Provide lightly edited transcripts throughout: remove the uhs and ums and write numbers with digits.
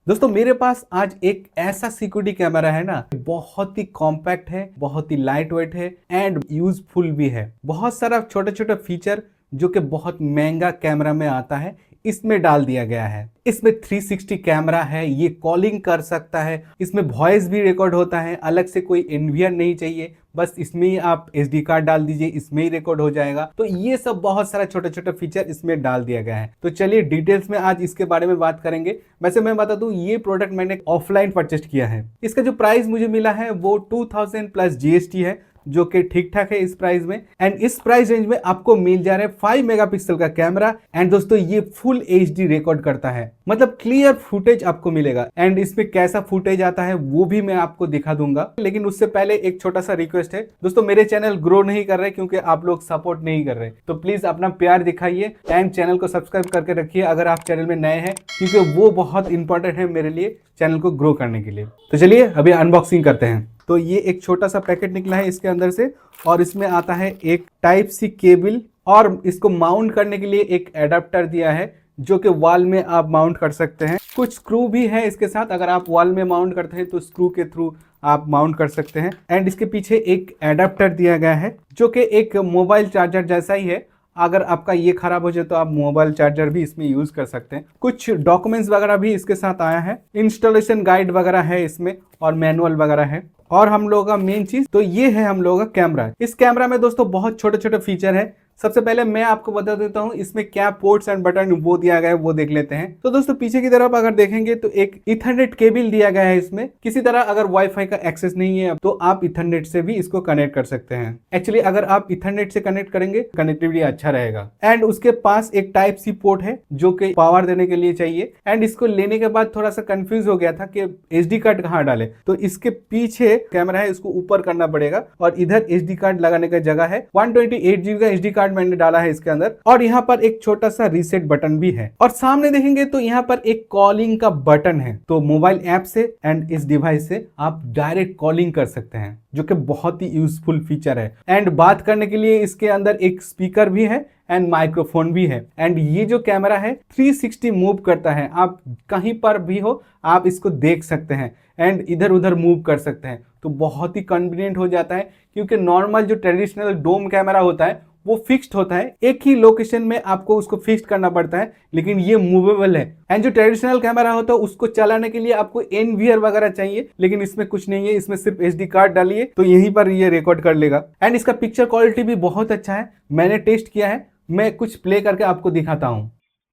दोस्तों मेरे पास आज एक ऐसा सिक्योरिटी कैमरा है ना, बहुत ही कॉम्पैक्ट है, बहुत ही लाइट वेट है एंड यूजफुल भी है। बहुत सारा छोटे छोटे फीचर जो कि बहुत महंगा कैमरा में आता है इसमें डाल दिया गया है। इसमें 360 कैमरा है, ये कॉलिंग कर सकता है, इसमें वॉइस भी रिकॉर्ड होता है, अलग से कोई एनवीआर नहीं चाहिए, बस इसमें ही आप एसडी कार्ड डाल दीजिए, इसमें ही रिकॉर्ड हो जाएगा। तो ये सब बहुत सारा छोटे छोटे फीचर इसमें डाल दिया गया है। तो चलिए डिटेल्स में आज इसके बारे में बात करेंगे। वैसे मैं बता दूं, ये प्रोडक्ट मैंने ऑफलाइन परचेस्ट किया है। इसका जो प्राइस मुझे मिला है वो 2000 प्लस जीएसटी है, जो कि ठीक ठाक है इस प्राइस में। एंड इस प्राइस रेंज में आपको मिल जा रहा है 5 मेगापिक्सल का कैमरा। एंड दोस्तों ये फुल एचडी रिकॉर्ड करता है, मतलब क्लियर फुटेज आपको मिलेगा। एंड इसमें कैसा फुटेज आता है वो भी मैं आपको दिखा दूंगा, लेकिन उससे पहले एक छोटा सा रिक्वेस्ट है दोस्तों, मेरे चैनल ग्रो नहीं कर रहे क्योंकि आप लोग सपोर्ट नहीं कर रहे, तो प्लीज अपना प्यार दिखाइए एंड चैनल को सब्सक्राइब करके रखिए अगर आप चैनल में नए हैं, क्योंकि वो बहुत इंपॉर्टेंट है मेरे लिए चैनल को ग्रो करने के लिए। तो चलिए अभी अनबॉक्सिंग करते हैं। तो ये एक छोटा सा पैकेट निकला है इसके अंदर से, और इसमें आता है एक टाइप सी केबल, और इसको माउंट करने के लिए एक एडाप्टर दिया है जो कि वॉल में आप माउंट कर सकते हैं। कुछ स्क्रू भी है इसके साथ, अगर आप वॉल में माउंट करते हैं तो स्क्रू के थ्रू आप माउंट कर सकते हैं। एंड इसके पीछे एक एडाप्टर दिया गया है जो कि एक मोबाइल चार्जर जैसा ही है। अगर आपका ये खराब हो जाए तो आप मोबाइल चार्जर भी इसमें यूज कर सकते हैं। कुछ डॉक्यूमेंट्स वगैरह भी इसके साथ आया है, इंस्टॉलेशन गाइड वगैरह है इसमें, और मैनुअल वगैरह है। और हम लोगों का मेन चीज तो ये है हम लोगों का कैमरा। इस कैमरा में दोस्तों बहुत छोटे छोटे फीचर है। सबसे पहले मैं आपको बता देता हूं इसमें क्या पोर्ट्स एंड बटन वो दिया गया है, वो देख लेते हैं। तो दोस्तों पीछे की तरफ अगर देखेंगे तो एक इथरनेट केबल दिया गया है इसमें। किसी तरह अगर वाईफाई का एक्सेस नहीं है तो आप इथरनेट से भी इसको कनेक्ट कर सकते हैं। एक्चुअली अगर आप इथरनेट से कनेक्ट करेंगे कनेक्टिविटी अच्छा रहेगा। एंड उसके पास एक टाइप सी पोर्ट है जो कि पावर देने के लिए चाहिए। एंड इसको लेने के बाद थोड़ा सा कंफ्यूज हो गया था कि एसडी कार्ड कहाँ डाले, तो इसके पीछे कैमरा है, इसको ऊपर करना पड़ेगा, और इधर एसडी कार्ड लगाने का जगह है। 128 GB का एसडी कार्ड मैंने डाला है इसके अंदर, और यहाँ पर एक छोटा सा रीसेट बटन भी है। और सामने देखेंगे तो यहाँ पर एक कॉलिंग का बटन है, तो मोबाइल ऐप से एंड इस डिवाइस से आप डायरेक्ट कॉलिंग कर सकते हैं, जो कि बहुत ही यूजफुल फीचर है। एंड बात करने के लिए इसके अंदर एक स्पीकर भी है एंड माइक्रोफोन भी है। एंड ये जो कैमरा है 360 मूव करता है, आप कहीं पर भी हो आप इसको देख सकते हैं एंड इधर उधर मूव कर सकते हैं। तो बहुत ही कन्वीनियंट हो जाता है, क्योंकि नॉर्मल जो ट्रेडिशनल डोम कैमरा होता है वो फिक्स्ड होता है, एक ही लोकेशन में आपको उसको फिक्स करना पड़ता है, लेकिन ये मूवेबल है। एंड जो ट्रेडिशनल कैमरा होता है उसको चलाने के लिए आपको एनवीआर वगैरह चाहिए, लेकिन इसमें कुछ नहीं है, इसमें सिर्फ एसडी कार्ड डालिए तो यहीं पर ये रिकॉर्ड कर लेगा। एंड इसका पिक्चर क्वालिटी भी बहुत अच्छा है, मैंने टेस्ट किया है, मैं कुछ प्ले करके आपको दिखाता हूँ।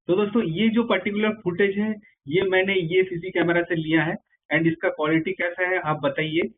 तो दोस्तों ये जो पर्टिकुलर फुटेज है ये मैंने ये सीसी कैमरा से लिया है। एंड इसका क्वालिटी कैसा है आप बताइए।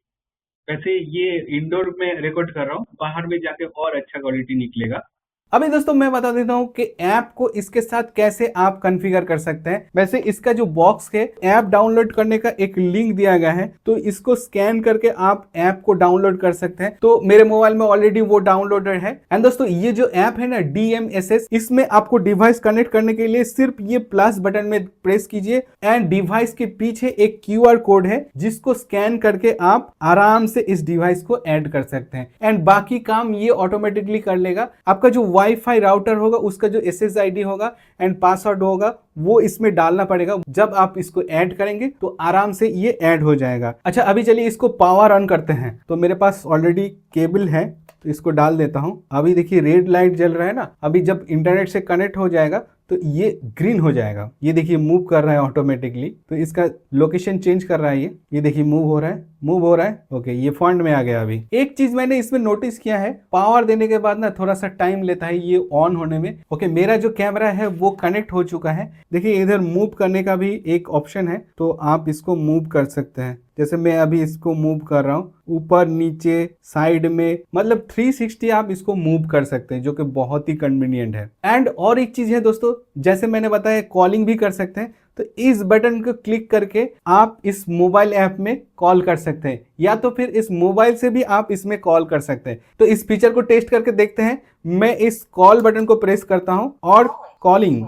वैसे ये इंडोर में रिकॉर्ड कर रहा हूँ, बाहर में जाके और अच्छा क्वालिटी निकलेगा। अभी दोस्तों मैं बता देता हूं कि ऐप को इसके साथ कैसे आप कॉन्फ़िगर कर सकते हैं। वैसे इसका जो बॉक्स है, ऐप डाउनलोड करने का एक लिंक दिया गया है, तो इसको स्कैन करके आप ऐप को डाउनलोड कर सकते हैं। तो मेरे मोबाइल में ऑलरेडी वो डाउनलोडेड है। एंड दोस्तों ये जो ऐप है ना DMSS, इसमें आपको डिवाइस कनेक्ट करने के लिए सिर्फ ये प्लस बटन में प्रेस कीजिए एंड डिवाइस के पीछे एक QR कोड है जिसको स्कैन करके आप आराम से इस डिवाइस को ऐड कर सकते हैं। एंड बाकी काम ये ऑटोमेटिकली कर लेगा। आपका जो वाईफाई राउटर होगा उसका जो SSID होगा एंड पासवर्ड होगा वो इसमें डालना पड़ेगा। जब आप इसको ऐड करेंगे तो आराम से ये ऐड हो जाएगा। अच्छा अभी चलिए इसको पावर ऑन करते हैं। तो मेरे पास ऑलरेडी केबल है, तो इसको डाल देता हूं। अभी देखिए रेड लाइट जल रहा है ना, अभी जब इंटरनेट से कनेक्ट हो जाएगा तो ये ग्रीन हो जाएगा। ये देखिए मूव कर रहा है ऑटोमेटिकली, तो इसका लोकेशन चेंज कर रहा है। ये देखिए मूव हो रहा है, मूव हो रहा है। ओके ये फॉन्ट में आ गया। अभी एक चीज मैंने इसमें नोटिस किया है, पावर देने के बाद ना थोड़ा सा टाइम लेता है ये ऑन होने में। ओके मेरा जो कैमरा है वो कनेक्ट हो चुका है। देखिए इधर मूव करने का भी एक ऑप्शन है, तो आप इसको मूव कर सकते हैं। जैसे मैं अभी इसको मूव कर रहा हूँ, ऊपर नीचे साइड में, मतलब 360 आप इसको मूव कर सकते हैं, जो कि बहुत ही कन्वीनियंट है। एंड और एक चीज है दोस्तों, जैसे मैंने बताया कॉलिंग भी कर सकते हैं, तो इस बटन को क्लिक करके आप इस मोबाइल ऐप में कॉल कर सकते हैं, या तो फिर इस मोबाइल से भी आप इसमें कॉल कर सकते हैं। तो इस फीचर को टेस्ट करके देखते हैं। मैं इस कॉल बटन को प्रेस करता हूं और कॉलिंग,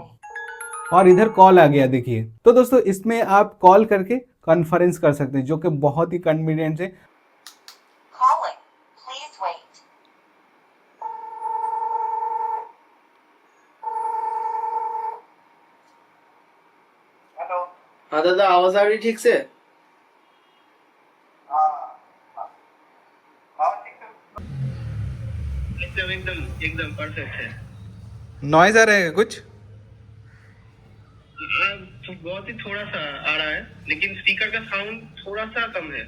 और इधर कॉल आ गया देखिए। तो दोस्तों इसमें आप कॉल करके कॉन्फ्रेंस कर सकते हैं, जो कि बहुत ही कन्वीनियंट है। Calling. Please wait. हेलो हाँ दादा, आवाज आ रही ठीक से? एकदम एकदम एकदम परफेक्ट है। नॉइज आ रहा है कुछ? तो बहुत ही थोड़ा सा आ रहा है, लेकिन स्पीकर का साउंड थोड़ा सा कम है।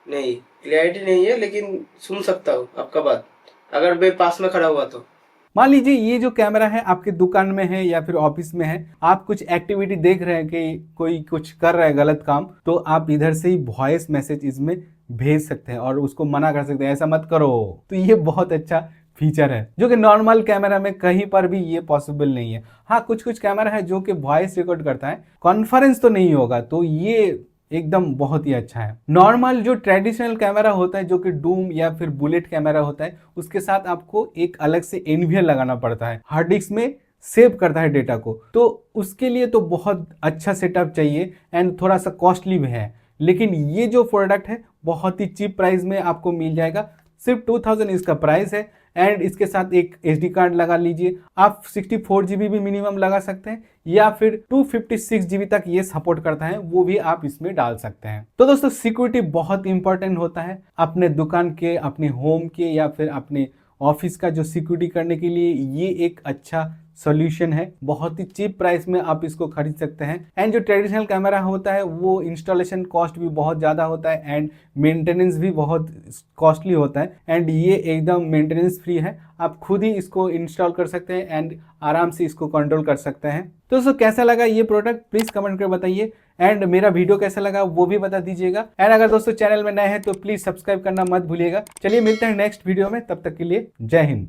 नहीं, क्लियरिटी नहीं है, लेकिन सुन सकता हूँ आपका बात, अगर मैं पास में खड़ा हुआ तो। मान लीजिए ये जो कैमरा है आपके दुकान में है या फिर ऑफिस में है, आप कुछ एक्टिविटी देख रहे हैं कि कोई कुछ कर रहा है गलत काम, तो आप इधर से ही वॉइस मैसेज इसमें भेज सकते हैं और उसको मना कर सकते हैं, ऐसा मत करो। तो ये बहुत अच्छा फीचर है जो कि नॉर्मल कैमरा में कहीं पर भी ये पॉसिबल नहीं है। हाँ, कुछ कुछ कैमरा है जो कि वॉइस रिकॉर्ड करता है, कॉन्फ्रेंस तो नहीं होगा, तो ये एकदम बहुत ही अच्छा है। नॉर्मल जो ट्रेडिशनल कैमरा होता है जो कि डूम या फिर बुलेट कैमरा होता है, उसके साथ आपको एक अलग से एनवीआर लगाना पड़ता है, हार्ड डिस्क में सेव करता है डेटा को, तो उसके लिए तो बहुत अच्छा सेटअप चाहिए एंड थोड़ा सा कॉस्टली भी है। लेकिन ये जो प्रोडक्ट है बहुत ही चीप प्राइस में आपको मिल जाएगा, सिर्फ 2000 इसका प्राइस है। एंड इसके साथ एक SD कार्ड लगा लीजिए, आप 64 GB भी मिनिमम लगा सकते हैं या फिर 256 GB तक ये सपोर्ट करता है, वो भी आप इसमें डाल सकते हैं। तो दोस्तों, सिक्योरिटी बहुत इंपॉर्टेंट होता है अपने दुकान के, अपने होम के या फिर अपने ऑफिस का जो सिक्योरिटी करने के लिए ये एक अच्छा सॉल्यूशन है। बहुत ही चीप प्राइस में आप इसको खरीद सकते हैं। एंड जो ट्रेडिशनल कैमरा होता है वो इंस्टॉलेशन कॉस्ट भी बहुत ज़्यादा होता है एंड मेंटेनेंस भी बहुत कॉस्टली होता है, एंड ये एकदम मेंटेनेंस फ्री है, आप खुद ही इसको इंस्टॉल कर सकते हैं एंड आराम से इसको कंट्रोल कर सकते हैं। तो दोस्तों, कैसा लगा ये प्रोडक्ट प्लीज़ कमेंट कर बताइए, एंड मेरा वीडियो कैसा लगा वो भी बता दीजिएगा। एंड अगर दोस्तों चैनल में नए हैं तो प्लीज़ सब्सक्राइब करना मत भूलिएगा। चलिए मिलते हैं नेक्स्ट वीडियो में, तब तक के लिए जय हिंद।